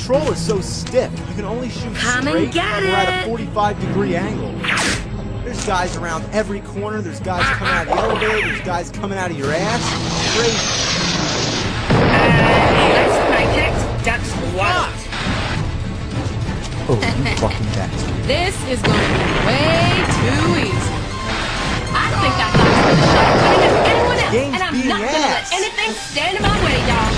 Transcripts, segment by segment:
control is so stiff. You can only shoot Come straight and get or at a it. 45-degree angle. There's guys around every corner. There's guys coming out of the elevator. There's guys coming out of your ass. Crazy. Last I checked, ducks waddled. Oh, you fucking bastard. This is going to be way too easy. I think I got the shot winning as anyone else, Game's and I'm beating not going to let ass. anything stand in my way, y'all.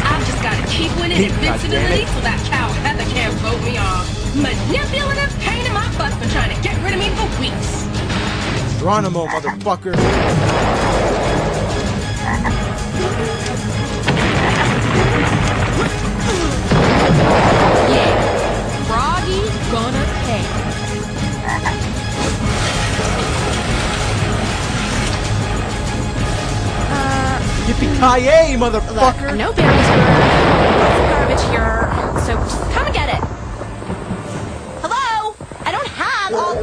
I've just got to keep winning invincibly till that cow Heather can't vote me off. Manipulative pain in my butt for trying to get rid of me for weeks. Geronimo, motherfucker. Yeah, Froggy gonna pay. Yippee-ki-yay, motherfucker! Look, no berries were lots of garbage here, so just come and get it. Hello? I don't have all...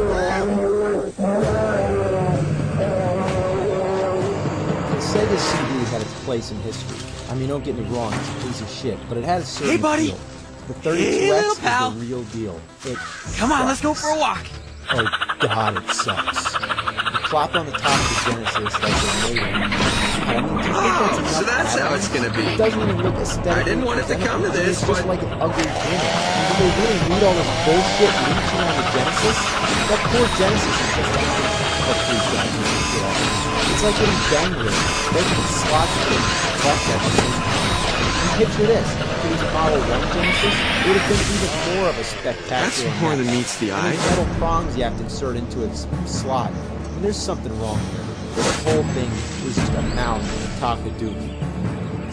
Sega's CD had its place in history. I mean, don't get me wrong, it's a piece of shit, but it had a certain Hey, buddy. feel. The 32X Hey, little pal. is the real deal. It Come on, sucks. let's go for a walk. Oh god, it sucks. You plop on the top of the Genesis like they made it. I mean, do you think that's enough So that's how add-ons? it's gonna be. It doesn't even look aesthetic. I didn't want it to come to this, It's just but- like an ugly gimmick. Do they really need all this bullshit leeching on the Genesis? That poor Genesis is just like it's like getting gangrene. Making slots of it. Fuck that shit. And picture this. If it was a Model 1 Genesis, it would have been even more of a spectacular. That's more than meets the eye. These metal prongs you have to insert into its slot. And there's something wrong here. This whole thing is just a mount on top of Dookie.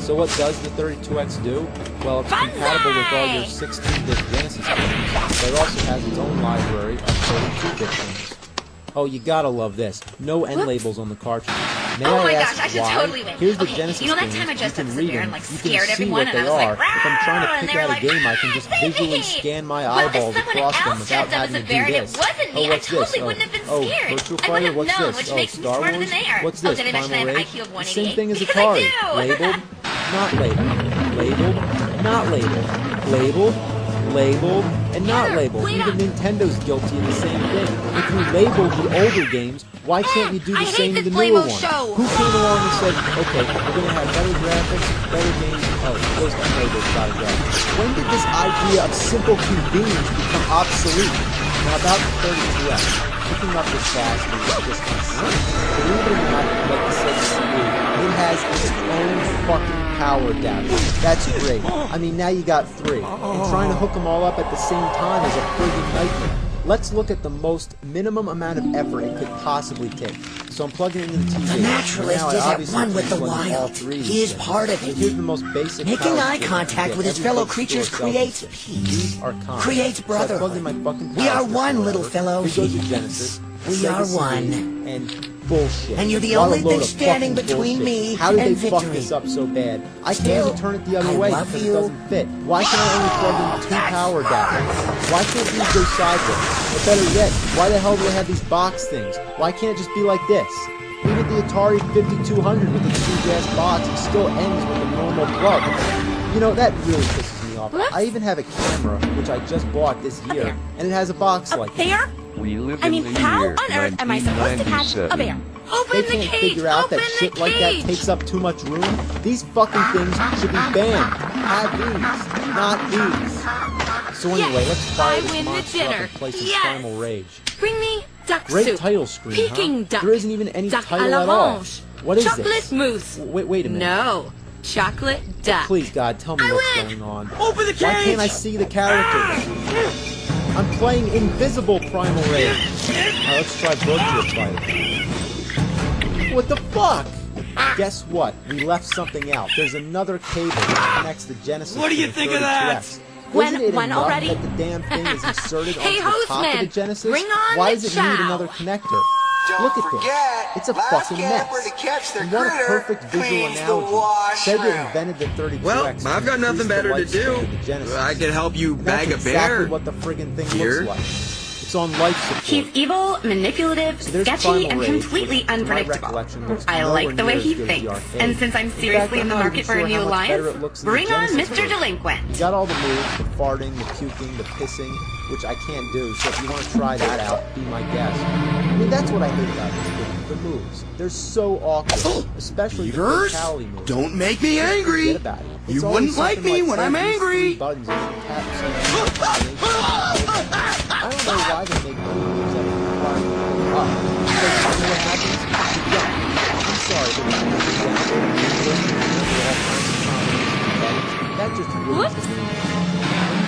So what does the 32X do? Well, it's compatible with all your 16-bit Genesis games, but it also has its own library of 32-bit games. Oh, you gotta love this. No end labels on the cartridge. May Oh I my ask gosh, I should why? totally win. Here's the Okay, Genesis you know that games. time I dressed You up can severe read them. and, like, You scared can see everyone, what and they I was like, are. If I'm trying to "Rah!" and pick they were out a like, game, I can just "Ah, visually baby!" scan my Well, if eyeballs someone across them else without dressed up having as to a do bear and it this. wasn't me, Oh, I what's totally this? wouldn't have been Oh, scared. Virtual I Fighter? wouldn't have What's known, this? which Oh, makes me Star smarter Wars? than they are. What's Oh, this? did I mention I Primal have an Rage? IQ of The same 188? thing as Because I Atari. do. Labeled, not labeled. Labeled, not labeled. Labeled, labeled, and not labeled. clean Even up. Nintendo's guilty of the same thing. If you labeled the older games, why can't you do I the hate same to this the newer Flamo ones? show. Who came along and said, okay, we're going to have better graphics, better games, oh, those unlabeled gotta go. When did this idea of simple convenience become obsolete? Now about the 32X, picking up this fast is just insane. Believe it or not, like the Sega CD, it has its own fucking power adapter. That's great. I mean, now you got 3. And trying to hook them all up at the same time is a friggin' nightmare. Let's look at the most minimum amount of effort it could possibly take. So I'm plugging it into the TV. The naturalist Now I is at obviously one with can't the plug in all wild. 3 of He these is things. part of And it. here's the most basic Making power eye strip contact you with get. his Every fellow bookstore creatures sells creates this shit. peace. These are comics. Creates So I plugged in brotherhood. my fucking We are power strip one, or little whatever. fellow. Here goes the Genesis. We Sega are CD, one. And bullshit. And you're the What a only load thing of standing fucking between bullshit. me How did and they fuck victory? this up so bad? I can't Still, even turn it the other I way love because you. it doesn't fit. Why can I only plug in 2 power adapters? Why can't these go sideways? Or better yet, why the hell do they have these box things? Why can't it just be like this? Even the Atari 5200 with its huge-ass box, it still ends with a normal plug. You know, that really pisses me off. I even have a camera, which I just bought this year, and it has a box like this. Bear? We live I in mean, the how year on earth am I supposed to catch a 1997. bear? Open They the can't cage! figure out Open that the shit like that cage! takes up too much room. These fucking things should be banned. Have these, not these. So anyway, Yes, let's fire I this win the monster up dinner. and play some Yes. Primal Rage. Bring me duck Great soup. title screen, Peking huh? duck. There isn't even any duck title à at all. l'orange. What is Chocolate this? mousse. Wait a minute. No. Chocolate duck. Please, God, tell me I what's win. going on. Open the Why cage! can't I see the characters? I'm playing Invisible Primal Rage. Now let's try Virtual Fighter. What the fuck? Guess what? We left something out. There's another cable that connects the Genesis What do you to the think of that? 32X. When- Isn't it when enough already? that the damn thing is inserted Hey, onto the top of the Hostman, Genesis? bring on Why the does it need chow. another connector? Don't Look at forget, this. It's a last fucking camper mess. to catch the And what a critter perfect visual cleans the analogy. washroom. Sega invented the 32X. Well, to I've got nothing increase the better to lifespan do. of the Genesis. I could help you And that's bag a exactly bear. what the friggin' thing Here. looks like. It's It's on life support. He's evil, manipulative, So there's sketchy, Primal and Rage, completely which, in my unpredictable. recollection, looks I nowhere like the way near he as good as thinks. the arcade. And since I'm In fact, seriously in the I'm not market even for a sure new how much better it alliance, looks in the bring on Genesis Mr. version. Delinquent. You got all the moves, the farting, the puking, the pissing, which I can't do, so if you want to try that out, be my guest. I mean, that's what I hate about this game, the moves. They're so awkward, especially the Beavers, fatality moves. don't make me angry. Forget about it. It's You always wouldn't like something me when I'm hold these angry. 3 buttons and you tap something. I don't know why they make moves that require you to go up. Because you know what happens? You jump. I'm sorry, but when you go down there and you listen to all kinds of combinations of buttons, that just ruins the game.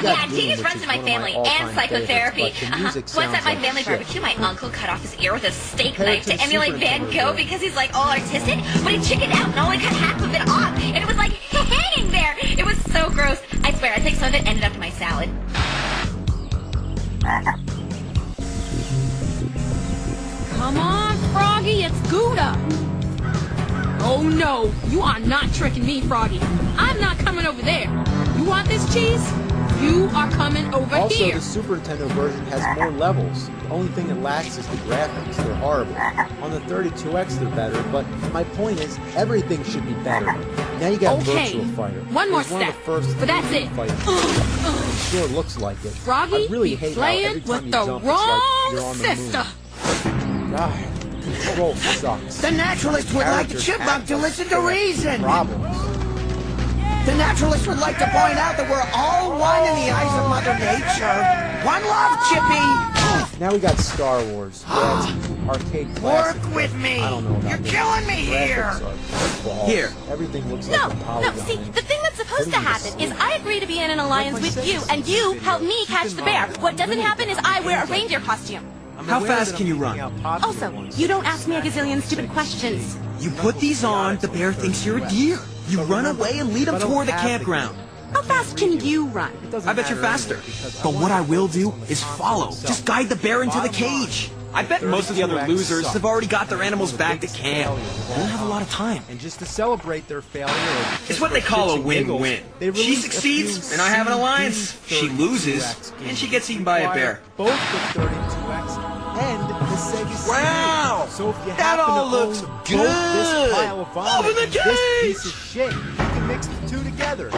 Yeah, genius runs in my family and psychotherapy. Once at my family barbecue, my uncle cut off his ear with a steak knife to emulate Van Gogh because he's like all artistic, but he chickened out and only cut half of it off, and it was like hanging there. It was so gross. I swear, I think some of it ended up in my salad. Come on, Froggy, it's Gouda. Oh no, you are not tricking me, Froggy. I'm not coming over there. You want this cheese? You are coming over Also, here. the Super Nintendo version has more levels. The only thing that lacks is the graphics. They're horrible. On the 32X, they're better, but my point is, everything should be better. Now you got Okay, Virtual Fighter. one more It's one of step, the first but that's 3D it. fighters. It sure looks like it. Froggy, I really you hate how playing every time with you the jump, wrong it's like you're on the sister. moon. God, the control sucks. The naturalist would like the Characters chipmunk act to like listen they to have reason. Problems. The naturalist would like to point out that we're all one in the eyes of Mother Nature. One love, Chippy. Now we got Star Wars. That's arcade classic. Work with me. I don't know about You're this. killing me here. Graphics are balls. Here. Everything looks No, like a no, polygon. see, the thing that's supposed to happen is I agree to be in an alliance Like my with you, second and you video. help me catch the bear. What doesn't happen is I wear a reindeer costume. How fast can you run? Also, you don't ask me a gazillion stupid questions. You put these on, the bear thinks you're a deer. You run away and lead him toward the campground. How fast can you run? I bet you're faster. But what I will do is follow. Just guide the bear into the cage. I bet most of the other losers have already got their animals back to camp. They don't have a lot of time. And just to celebrate their failure, It's what they call a win-win. She succeeds, and I have an alliance. She loses, and she gets eaten by a bear. Both the 32X and the Sega CD. Wow! So if you That happen all to looks own both good. this pile of vomit Open the and this piece cage. of shit, you can mix the two together.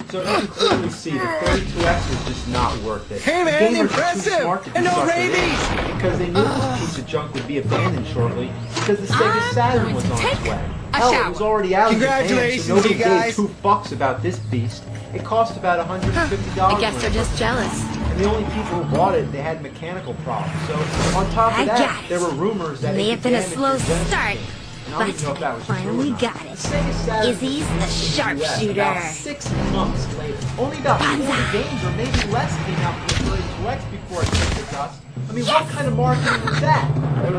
So as you clearly see, the 32X was just not worth it. Hey, man, The gamers were too impressive. smart to be And no suckers rabies. in because they knew this piece of junk would be abandoned shortly because the Sega I'm Saturn going was to on take its way. a Hell, shower. it was already out in Japan, Congratulations, so nobody you guys. gave 2 fucks about this beast. It cost about $150. I guess when they're it just first jealous. and the only people who bought it, they had mechanical problems. So on top I of got that, it. there were rumors that May it have could been a damage slow your Genesis start, game. And I don't even know if that was but true or finally not. got it. Sega Saturn Izzy's the was sharpshooter. About 6 months later. Only about 40 games or maybe less came out for the 32X before it took the dust. I mean, what kind of marketing was that?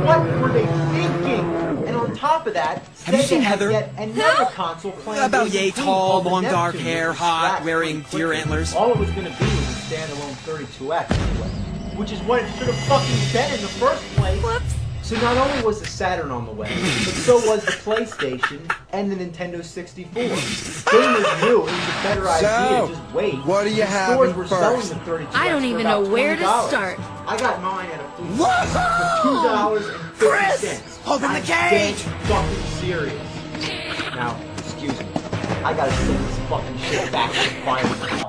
What were they thinking? And on top of that, Have you Sega seen had Heather? yet another console playing About Racing yay Queen tall, called the long dark Neptune, hair, which was hot, scrapped wearing pretty deer quickly. antlers. All it was going to be was a standalone 32X anyway, which is what it should have fucking been in the first place. Whoops. So not only was the Saturn on the way, but so was the PlayStation and the Nintendo 64. Gamers knew it was a better idea to just wait. what do you And have stores in were first? selling the 32X I don't for even about know where to $20. start. I got mine at a flea Whoa! for $2.50. Chris, open the I'm cage. dead fucking serious. Now, excuse me. I gotta send this fucking shit back to the fire.